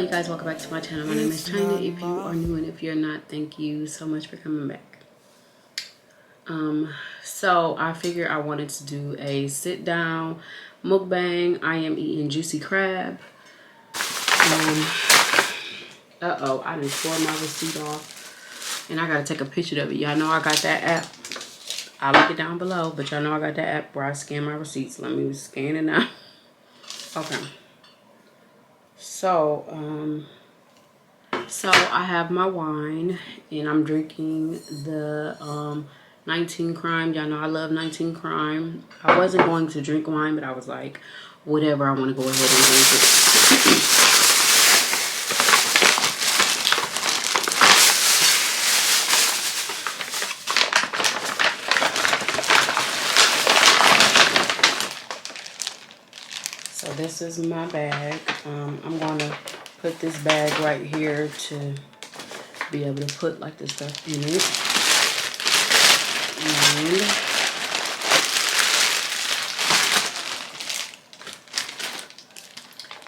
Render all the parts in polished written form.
you guys, welcome back to my channel. My name is China. If you are new and if you're not, thank you so much for coming back. So I figured I wanted to do a sit down mukbang. I am eating juicy crab. Uh-oh, I done tore my receipt off and I gotta take a picture of it. Y'all know I got that app. I'll link it down below, but y'all know I got that app where I scan my receipts. Let me scan it now. Okay. So I have my wine and I'm drinking the 19 Crime. Y'all know I love 19 Crime. I wasn't going to drink wine, but I was like, whatever, I want to go ahead and drink it. So this is my bag. I'm going to put this bag right here to be able to put like this stuff in it.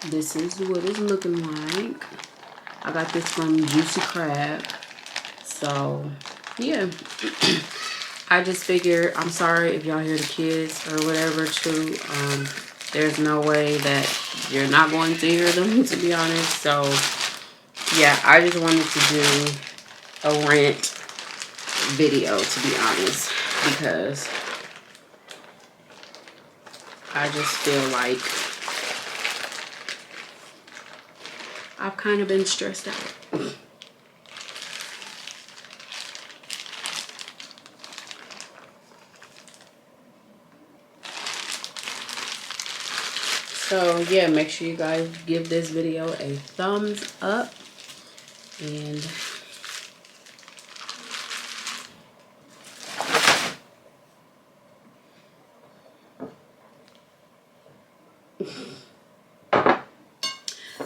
And this is what it's looking like. I got this from Juicy Crab. So yeah. I just figured, I'm sorry if y'all hear the kids or whatever too. There's no way that you're not going to hear them, to be honest. So yeah, I just wanted to do a rant video, to be honest, because I just feel like I've kind of been stressed out. So yeah, make sure you guys give this video a thumbs up. And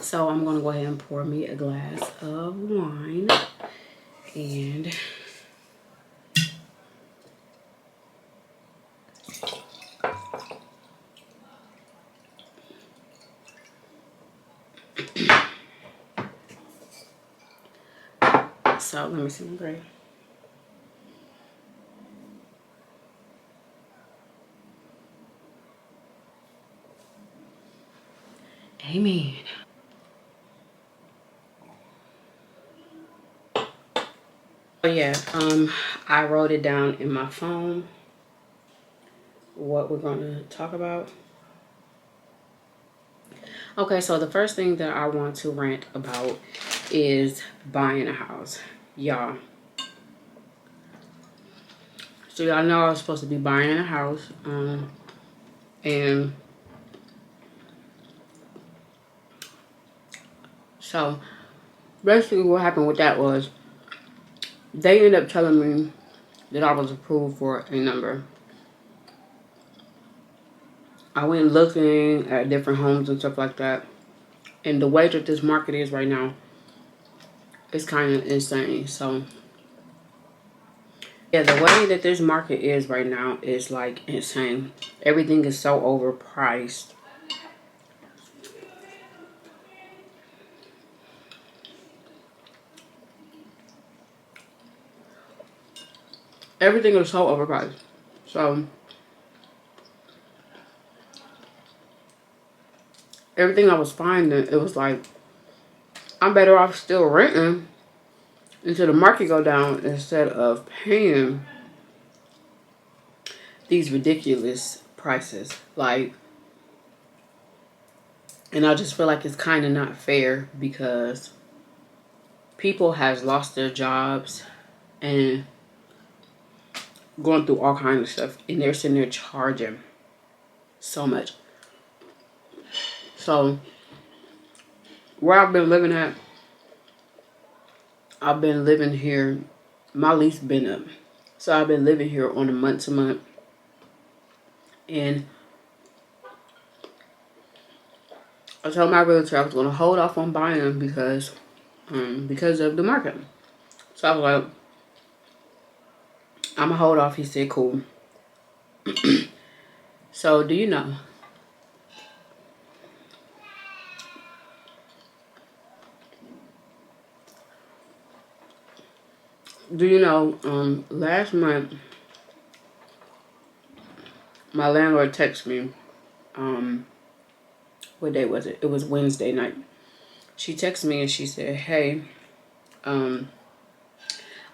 so I'm gonna go ahead and pour me a glass of wine. And so let me see my grade. Amen. Oh yeah, I wrote it down in my phone what we're gonna talk about. Okay, so the first thing that I want to rant about is buying a house. Y'all. So y'all know I was supposed to be buying a house. And so basically what happened with that was they ended up telling me that I was approved for a number. I went looking at different homes and stuff like that. And the way that this market is right now, it's kind of insane. So yeah, the way that this market is right now is like insane. Everything is so overpriced. Everything is so overpriced. So everything I was finding, it was like, I'm better off still renting until the market go down instead of paying these ridiculous prices. Like, and I just feel like it's kind of not fair because people has lost their jobs and going through all kinds of stuff, and they're sitting there charging so much. So where I've been living at, I've been living here, my lease been up. So I've been living here on a month to month. And I told my realtor I was going to hold off on buying because of the market. So I was like, I'm going to hold off. He said, cool. So do you know, Do you know, last month, my landlord texted me, what day was it? It was Wednesday night. She texted me and she said, hey, I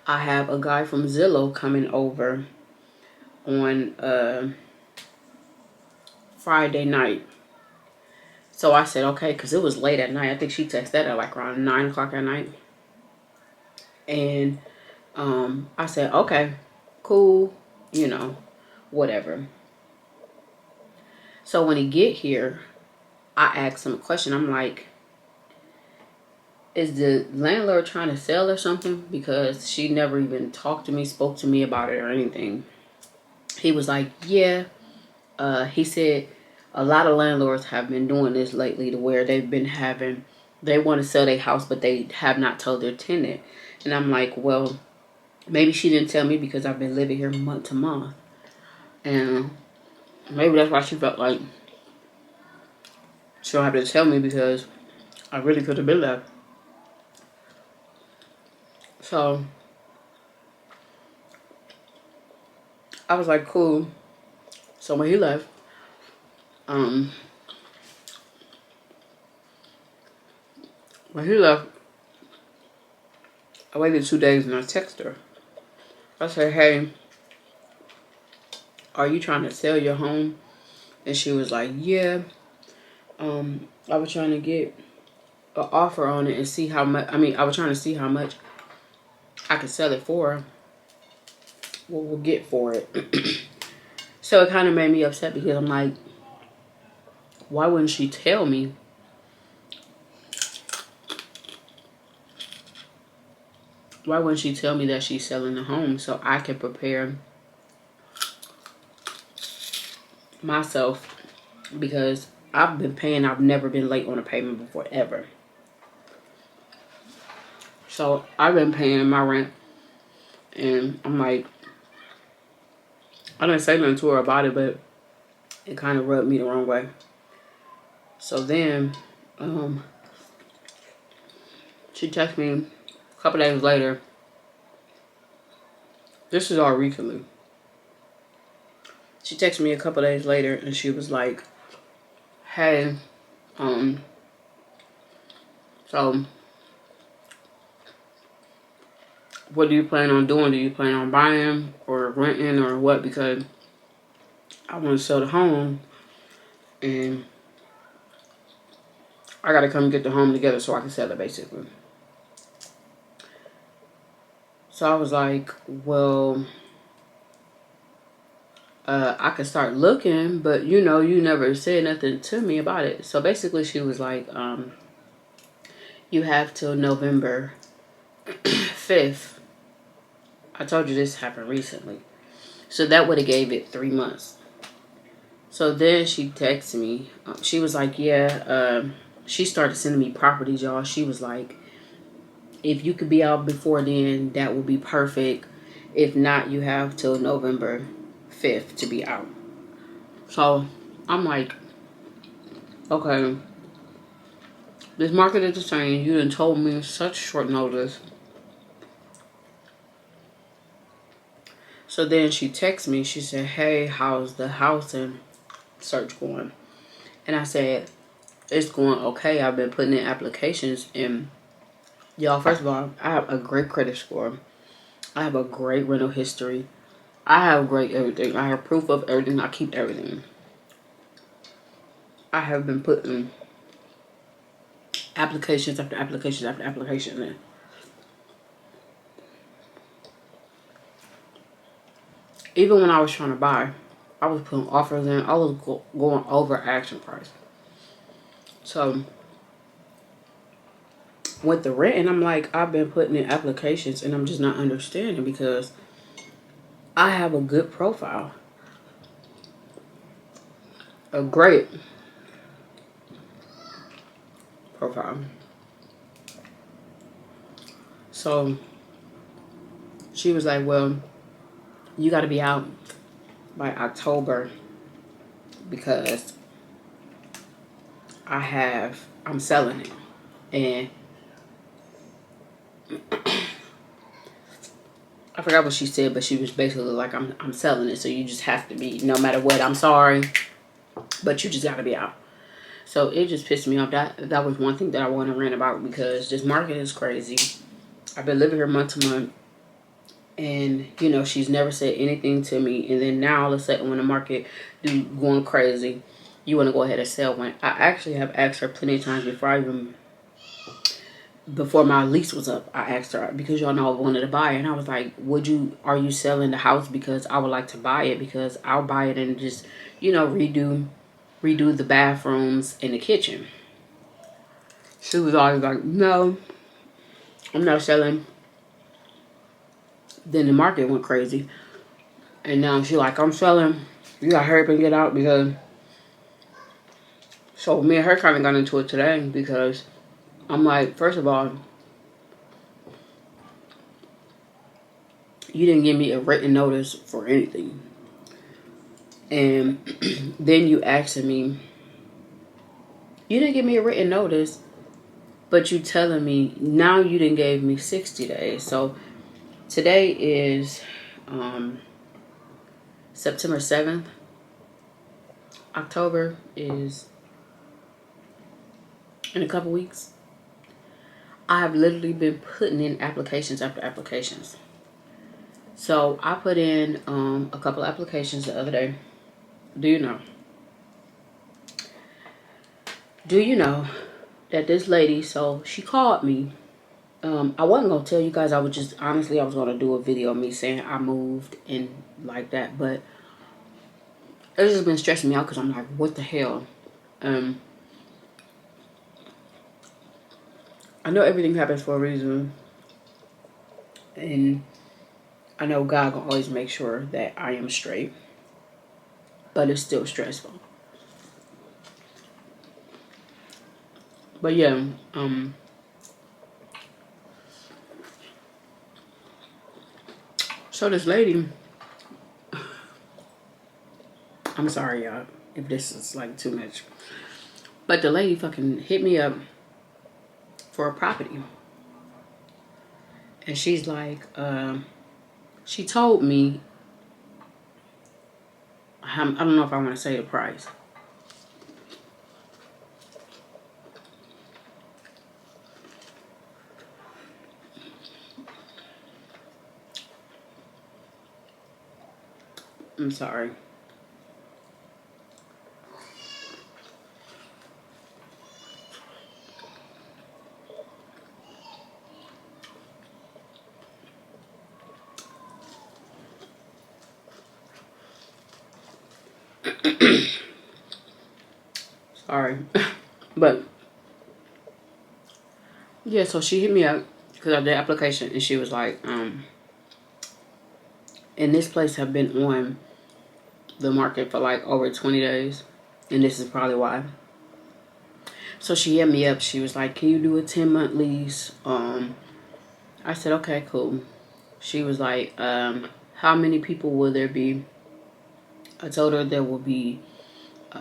have a guy from Zillow coming over on Friday night. So I said, okay, because it was late at night. I think she texted that at like around 9 o'clock at night. And I said, okay, cool, you know, whatever. So when he get here, I asked him a question. I'm like, is the landlord trying to sell or something? Because she never even talked to me, spoke to me about it or anything. He was like, yeah. He said a lot of landlords have been doing this lately to where they want to sell their house, but they have not told their tenant. And I'm like, well, maybe she didn't tell me because I've been living here month to month. And maybe that's why she felt like she don't have to tell me because I really could have been left. So I was like, cool. So when he left, um, I waited 2 days and I texted her. I said, hey, are you trying to sell your home? And she was like, yeah. I was trying to get an offer on it and see how much. I mean, I was trying to see how much I could sell it for. What we'll get for it. So it kind of made me upset because I'm like, why wouldn't she tell me? Why wouldn't she tell me that she's selling the home so I can prepare myself? Because I've been paying. I've never been late on a payment before, ever. So I've been paying my rent. And I'm like, I didn't say nothing to her about it, but it kind of rubbed me the wrong way. So then, she texted me a couple days later. This is all recently. She texted me a couple days later and she was like, hey, so what do you plan on doing? Do you plan on buying or renting or what? Because I want to sell the home and I got to come get the home together so I can sell it, basically. So I was like, well, I could start looking, but you know, you never said nothing to me about it. So basically she was like, you have till November 5th. I told you this happened recently. So that would have gave it 3 months. So then she texted me. She was like, yeah, she started sending me properties, y'all. She was like, if you could be out before then, that would be perfect. If not, you have till November 5th to be out. So I'm like, okay, this market is the same. You done told me such short notice. So then she texted me. She said, hey, how's the housing search going? And I said, it's going okay. I've been putting in applications. And y'all, first of all, I have a great credit score. I have a great rental history. I have great everything. I have proof of everything. I keep everything. I have been putting applications after applications after applications in. Even when I was trying to buy, I was putting offers in. I was going over asking price. So with the rent, and I'm like, I've been putting in applications and I'm just not understanding because I have a good profile. A great profile. So she was like, well, you got to be out by October because I'm selling it. And I forgot what she said, but she was basically like, I'm selling it, so you just have to be, no matter what, I'm sorry, but you just gotta be out. So it just pissed me off. That was one thing that I want to rant about, because this market is crazy. I've been living here month to month, and you know, she's never said anything to me, and then now all of a sudden when the market going crazy, you want to go ahead and sell one. I actually have asked her plenty of times before my lease was up. I asked her, because y'all know I wanted to buy it, and I was like, are you selling the house? Because I would like to buy it, because I'll buy it and just, you know, redo the bathrooms and the kitchen. She was always like, no, I'm not selling. Then the market went crazy, and now she's like, I'm selling. You gotta hurry up and get out, because... So me and her kind of got into it today, because I'm like, first of all, you didn't give me a written notice for anything. And then you asking me, you didn't give me a written notice, but you telling me now you didn't gave me 60 days. So today is September 7th. October is in a couple weeks. I've literally been putting in applications after applications. So I put in a couple of applications the other day. Do you know that this lady, so she called me. I wasn't going to tell you guys. I was going to do a video of me saying I moved and like that. But it's just been stressing me out, because I'm like, what the hell? I know everything happens for a reason. And I know God will always make sure that I am straight. But it's still stressful. But yeah, so this lady, I'm sorry y'all if this is like too much, but the lady fucking hit me up for a property. And she's like, she told me, I don't know if I want to say the price. I'm sorry. Sorry. But yeah, so she hit me up because I did application, and she was like, and this place have been on the market for like over 20 days, and this is probably why. So she hit me up. She was like, can you do a 10-month lease? I said, okay, cool. She was like, how many people will there be? I told her there will be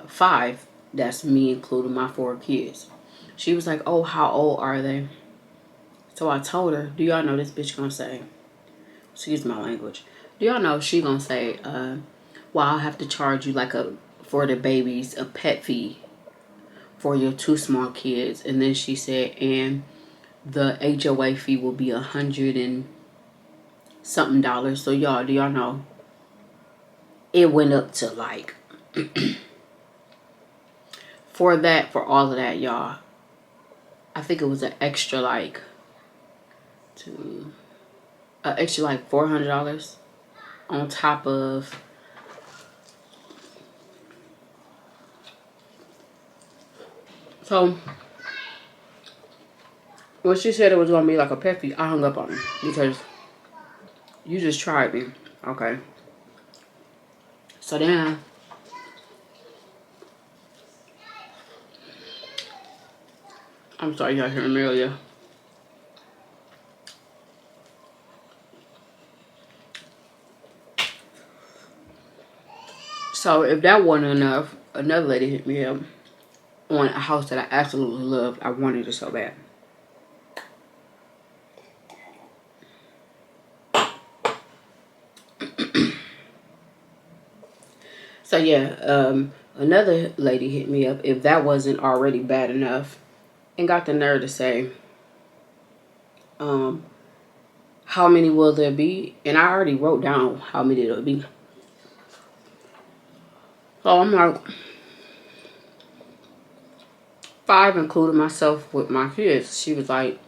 5. That's me including my 4 kids. She was like, oh, how old are they? So I told her, do y'all know this bitch gonna say, excuse my language, do y'all know she gonna say, well, I'll have to charge you like for the babies, a pet fee for your 2 small kids. And then she said, and the HOA fee will be $100 and something. So y'all, do y'all know it went up to like for all of that, y'all, I think it was an extra like $400 on top of so when she said it was gonna be like a pet fee, I hung up on her, because you just tried me. Okay. So then I'm sorry y'all hearing me earlier. So if that wasn't enough, another lady hit me up on a house that I absolutely loved. I wanted it so bad. So yeah, another lady hit me up, if that wasn't already bad enough, and got the nerve to say, how many will there be? And I already wrote down how many it'll be. So I'm like, 5, including myself with my kids. She was like,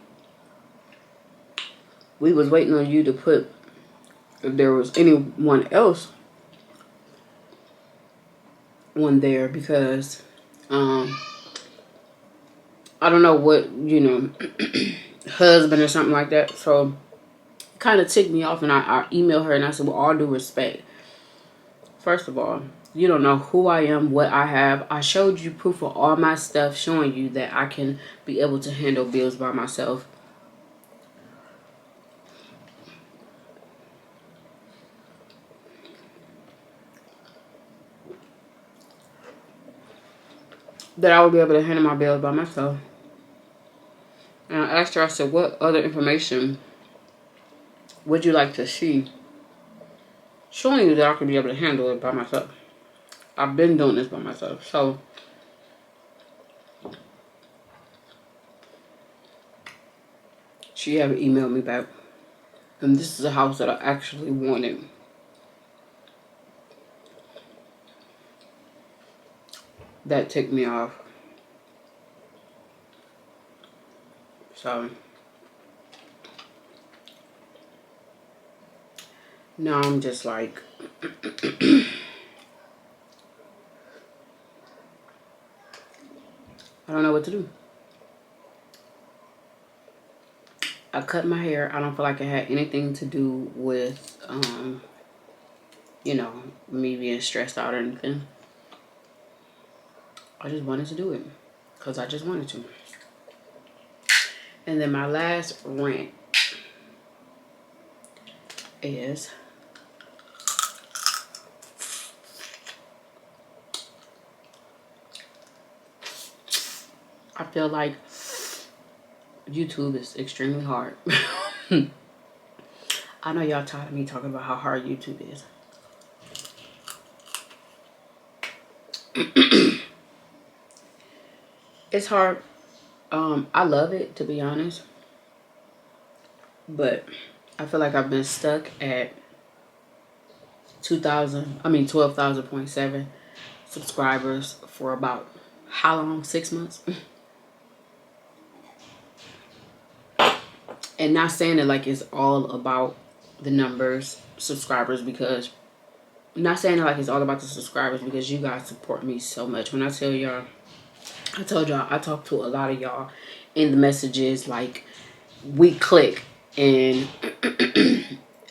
we was waiting on you to put if there was anyone else on there, because I don't know what, husband or something like that. So it kind of ticked me off, and I emailed her and I said, with all due respect, first of all, you don't know who I am, what I have. I showed you proof of all my stuff, showing you that I can be able to handle bills by myself. That I would be able to handle my bills by myself. And I asked her, I said, what other information would you like to see showing you that I can be able to handle it by myself? I've been doing this by myself. So she haven't emailed me back. And this is a house that I actually wanted. That ticked me off. So now I'm just like, I don't know what to do. I cut my hair. I don't feel like it had anything to do with, me being stressed out or anything. I just wanted to do it because I just wanted to. And then my last rant is, I feel like YouTube is extremely hard. I know y'all tired of me talking about how hard YouTube is. It's hard. I love it, to be honest. But I feel like I've been stuck at 12,000.7 subscribers for about how long? 6 months. And not saying it like it's all about the numbers, subscribers, because not saying it like it's all about the subscribers, because you guys support me so much. When I tell y'all, I told y'all I talk to a lot of y'all in the messages, like we click, and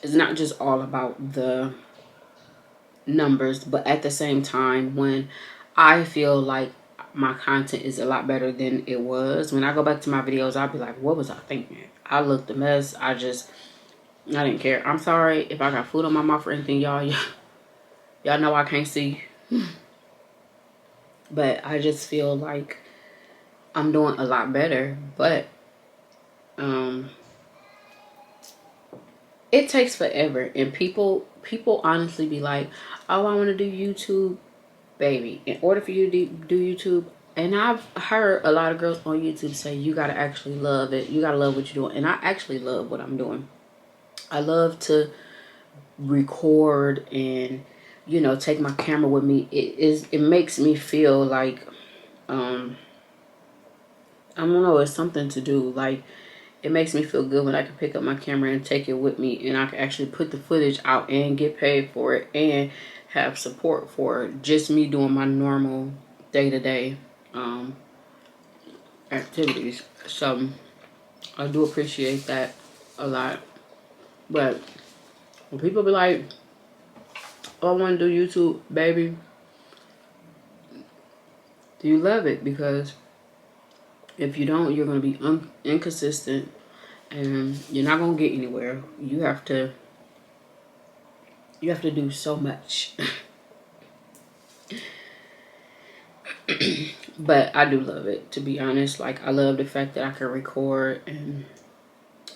it's not just all about the numbers, but at the same time, when I feel like my content is a lot better than it was, when I go back to my videos, I'll be like, what was I thinking? I looked a mess. I didn't care. I'm sorry if I got food on my mouth or anything, y'all know I can't see. But I just feel like I'm doing a lot better. But it takes forever, and people honestly be like, oh, I want to do YouTube. Baby, in order for you to do YouTube, and I've heard a lot of girls on YouTube say you gotta actually love it. You gotta love what you're doing. And I actually love what I'm doing. I love to record and take my camera with me. It makes me feel like I don't know, it's something to do. Like, it makes me feel good when I can pick up my camera and take it with me, and I can actually put the footage out and get paid for it and have support for just me doing my normal day-to-day activities. So I do appreciate that a lot. But when people be like, oh, I want to do YouTube, baby, do you love it? Because if you don't, you're going to be inconsistent, and you're not going to get anywhere. You have to do so much. But I do love it, to be honest. Like, I love the fact that I can record and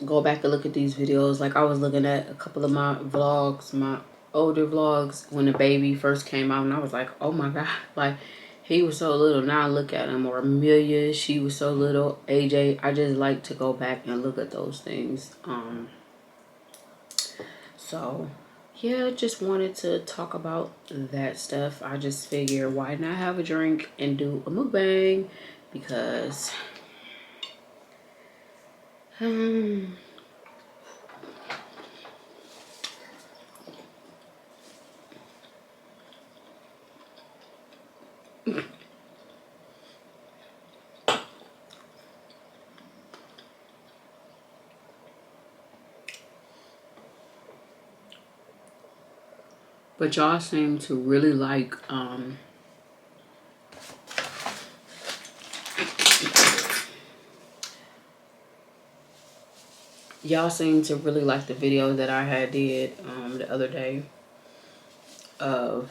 go back and look at these videos. Like, I was looking at a couple of my vlogs, older vlogs when the baby first came out, and I was like, oh my god, like he was so little. Now look at him. Or Amelia, she was so little. AJ, I just like to go back and look at those things. So yeah, just wanted to talk about that stuff. I just figure why not have a drink and do a mukbang, because but y'all seem to really like y'all seem to really like the video that I had did the other day of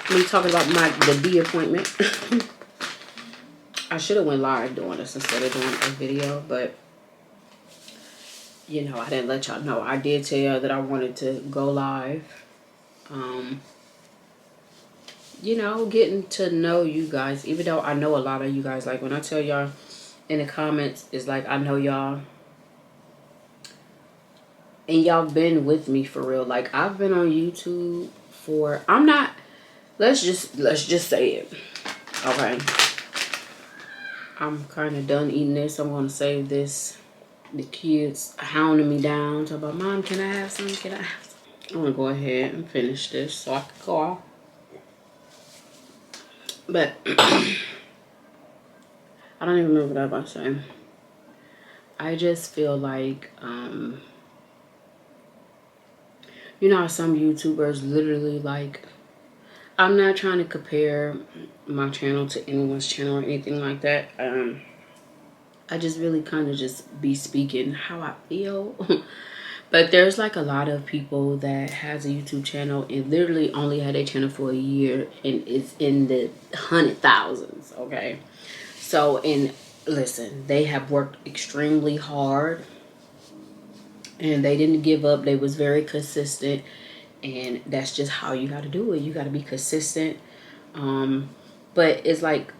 me talking about the D appointment. I should have went live doing this instead of doing a video, but you know, I didn't let y'all know. I did tell y'all that I wanted to go live. You know, getting to know you guys, even though I know a lot of you guys. Like when I tell y'all in the comments, it's like I know y'all, and y'all been with me for real. Like I've been on YouTube for, I'm not, let's just say it. Okay, I'm kind of done eating this. I'm gonna save this. The kids hounding me down, talking about, Mom, can I have some? Can I have some? I'm gonna go ahead and finish this so I can go off. But I don't even remember what I was about to say. I just feel like, you know how some YouTubers literally, like, I'm not trying to compare my channel to anyone's channel or anything like that. I just really kind of just be speaking how I feel. But there's like a lot of people that has a YouTube channel and literally only had a channel for a year and it's in the 100,000s, okay? So, and listen, they have worked extremely hard and they didn't give up. They was very consistent, and that's just how you got to do it. You got to be consistent. But it's like,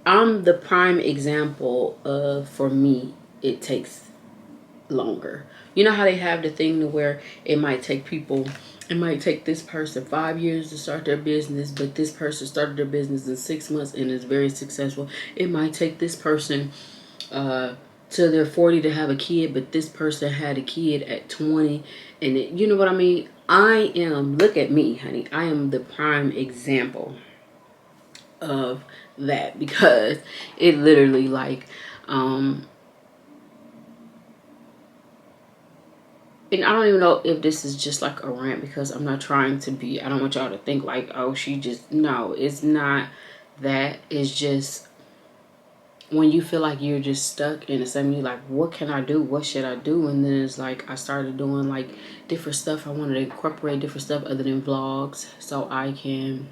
I'm the prime example of, for me, it takes longer. You know how they have the thing to where it might take this person 5 years to start their business, but this person started their business in 6 months and is very successful. It might take this person till they're 40 to have a kid, but this person had a kid at 20, and you know what I mean? I am, look at me, honey. I am the prime example of that, because it literally, like, and I don't even know if this is just like a rant, because I'm not trying to be, I don't want y'all to think like, oh, she just, no, it's not that. It's just when you feel like you're just stuck in the same, you're like, what can I do? What should I do? And then it's like I started doing like different stuff. I wanted to incorporate different stuff other than vlogs so I can,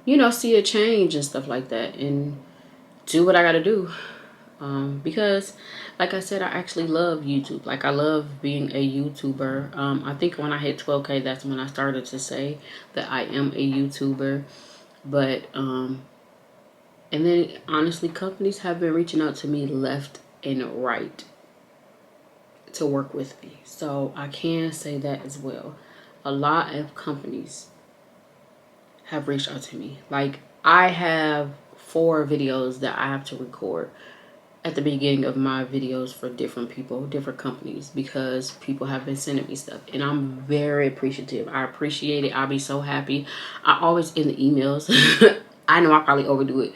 you know, see a change and stuff like that and do what I got to do. Because like I said, I actually love YouTube. Like I love being a YouTuber. I think when I hit 12K, that's when I started to say that I am a YouTuber. But and then honestly, companies have been reaching out to me left and right to work with me. So I can say that as well. A lot of companies have reached out to me. Like I have 4 videos that I have to record at the beginning of my videos for different people, different companies, because people have been sending me stuff and I'm very appreciative. I appreciate it. I'll be so happy. I always in the emails, I know I probably overdo it,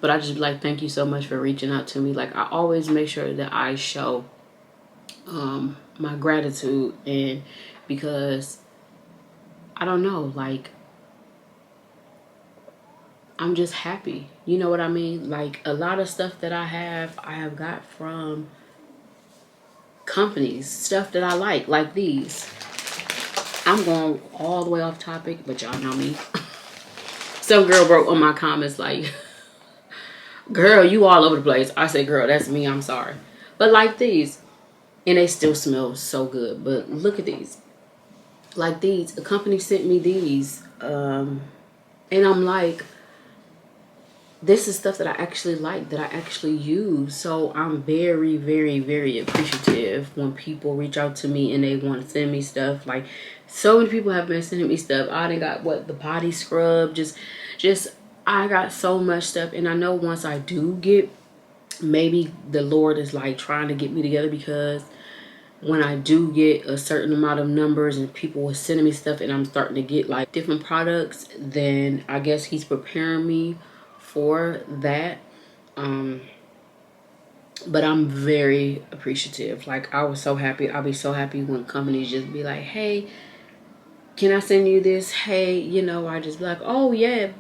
but I just be like, thank you so much for reaching out to me. Like I always make sure that I show my gratitude, and because I don't know, like I'm just happy. You know what I mean? Like a lot of stuff that I have got from companies, stuff that I like these. I'm going all the way off topic, but y'all know me. Some girl wrote on my comments like, girl, you all over the place. I said, girl, that's me, I'm sorry. But like these, and they still smell so good. But look at these. Like these, a company sent me these, and I'm like, this is stuff that I actually like, that I actually use. So I'm very, very, very appreciative when people reach out to me and they want to send me stuff. Like, so many people have been sending me stuff. I done got the body scrub, just I got so much stuff. And I know once I do get, maybe the Lord is like trying to get me together, because when I do get a certain amount of numbers and people are sending me stuff and I'm starting to get like different products, then I guess he's preparing me for that. But I'm very appreciative. Like, I was so happy. I'll be so happy when companies just be like, hey, can I send you this? Hey, I just be like, oh yeah,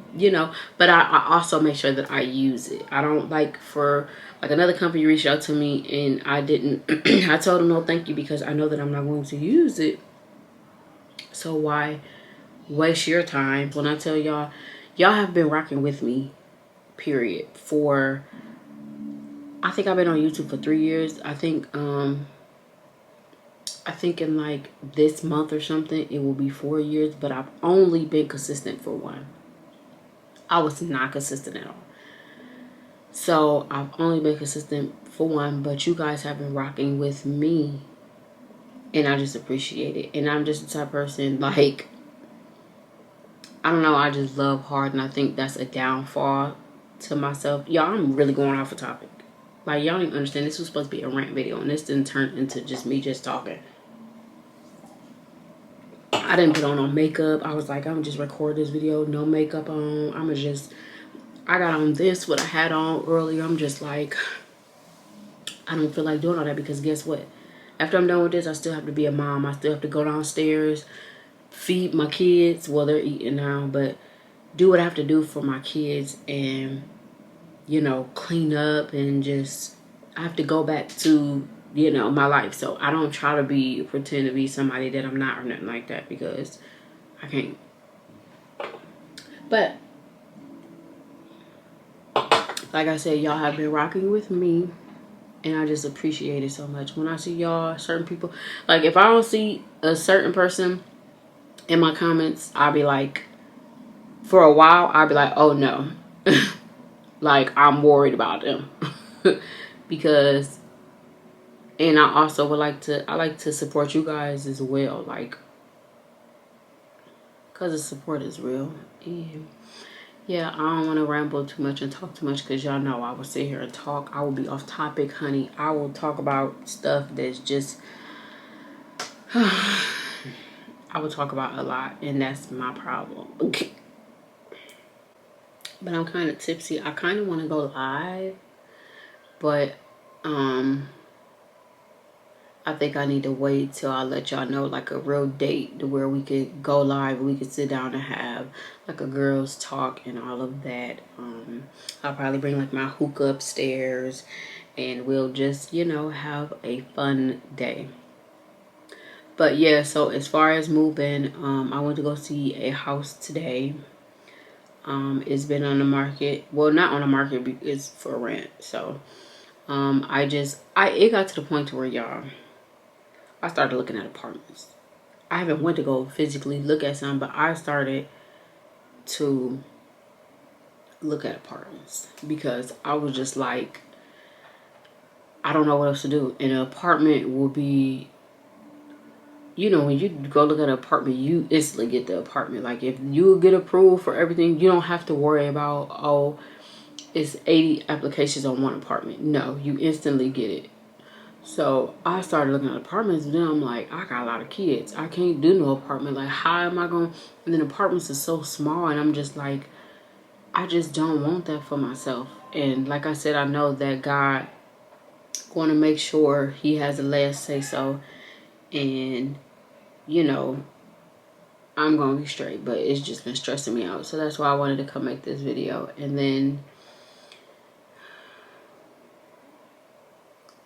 but I also make sure that I use it. I don't like, for like another company reached out to me and I didn't, I told them no thank you, because I know that I'm not going to use it. So why waste your time? When I tell y'all, y'all have been rocking with me, period, for, I think I've been on YouTube for 3 years. I think in like this month or something, it will be 4 years, but I've only been consistent for 1. I was not consistent at all. So I've only been consistent for 1, but you guys have been rocking with me, and I just appreciate it. And I'm just the type of person, like, I don't know, I just love hard, and I think that's a downfall to myself. Y'all, I'm really going off a topic. Like, y'all don't even understand. This was supposed to be a rant video, and this didn't turn into just me just talking. I didn't put on no makeup. I was like, I'm just record this video, no makeup on. I got on this, what I had on earlier. I'm just like, I don't feel like doing all that, because guess what? After I'm done with this, I still have to be a mom. I still have to go downstairs, feed my kids. Well, they're eating now, but do what I have to do for my kids, and, clean up, and just, I have to go back to, my life. So I don't try to pretend to be somebody that I'm not, or nothing like that, because I can't. But like I said, y'all have been rocking with me, and I just appreciate it so much. When I see y'all, certain people, like if I don't see a certain person in my comments, I'll be like, for a while, I'll be like, oh no. Like, I'm worried about them. Because, and I also I like to support you guys as well. Like, because the support is real. And yeah, I don't want to ramble too much and talk too much, because y'all know I will sit here and talk. I will be off topic, honey. I will talk about stuff that's just, I will talk about a lot, and that's my problem. Okay. But I'm kind of tipsy. I kind of want to go live, but I think I need to wait till I let y'all know like a real date to where we could go live. We could sit down and have like a girls talk and all of that. I'll probably bring like my hookah upstairs, and we'll just, have a fun day. But yeah, so as far as moving, I went to go see a house today. It's been on the market. Well, not on the market, it's for rent. So it got to the point to where, y'all, I started looking at apartments. I haven't went to go physically look at some, but I started to look at apartments, because I was just like, I don't know what else to do. And an apartment will be, when you go look at an apartment, you instantly get the apartment. Like, if you get approved for everything, you don't have to worry about, oh, it's 80 applications on one apartment. No, you instantly get it. So I started looking at apartments, and then I'm like, I got a lot of kids. I can't do no apartment. Like, how am I going? And then apartments are so small, and I'm just like, I just don't want that for myself. And like I said, I know that God going to make sure he has the last say so, and I'm going to be straight. But it's just been stressing me out. So that's why I wanted to come make this video. And then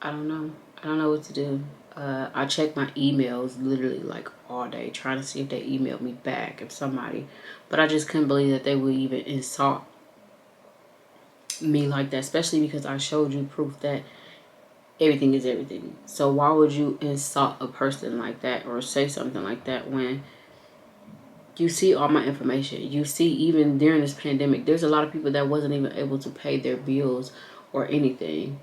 I don't know what to do. I check my emails literally like all day, trying to see if they emailed me back, if somebody, but I just couldn't believe that they would even insult me like that, especially because I showed you proof that everything is everything. So why would you insult a person like that or say something like that when you see all my information? You see, even during this pandemic, there's a lot of people that wasn't even able to pay their bills or anything.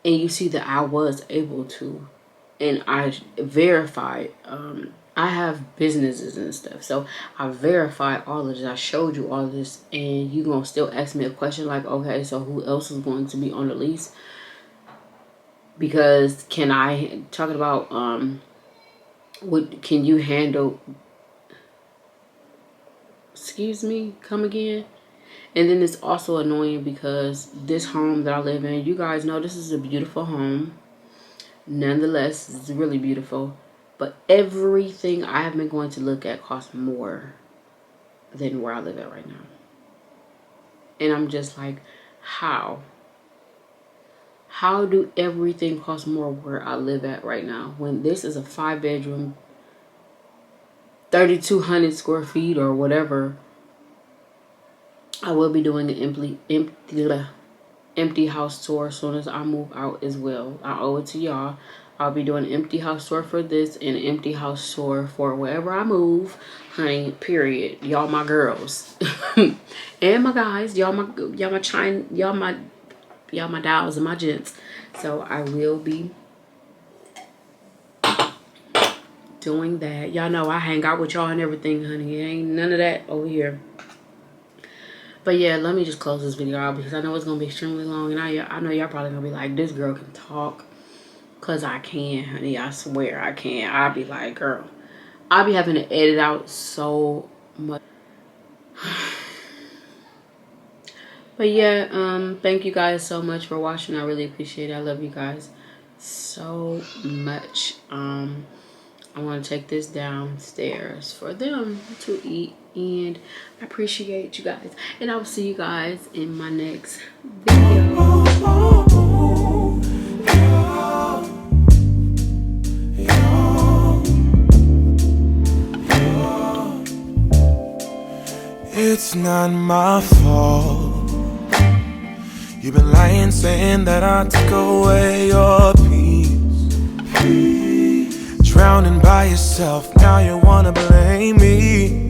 And you see that I was able to. And I verified, I have businesses and stuff. So I verified all of this. I showed you all of this. And you going to still ask me a question like, okay, so who else is going to be on the lease? Because can I, talking about, can you handle, excuse me, come again? And then it's also annoying because this home that I live in, you guys know this is a beautiful home. Nonetheless, it's really beautiful. But everything I have been going to look at costs more than where I live at right now. And I'm just like, how? How do everything cost more where I live at right now? When this is a 5-bedroom, 3,200 square feet or whatever. I will be doing an empty house tour as soon as I move out as well. I owe it to y'all. I'll be doing an empty house tour for this and an empty house tour for wherever I move, honey. Period. Y'all my girls and my guys. Y'all my dolls and my gents. So I will be doing that. Y'all know I hang out with y'all and everything, honey. It ain't none of that over here. But yeah, let me just close this video out because I know it's going to be extremely long. And I know y'all probably going to be like, this girl can talk. Because I can, honey. I swear I can. I'll be like, girl. I'll be having to edit out so much. But yeah, thank you guys so much for watching. I really appreciate it. I love you guys so much. I want to take this downstairs for them to eat. And I appreciate you guys. And I will see you guys in my next video. It's not my fault. You've been lying, saying that I took away your peace. Drowning by yourself, now you wanna blame me.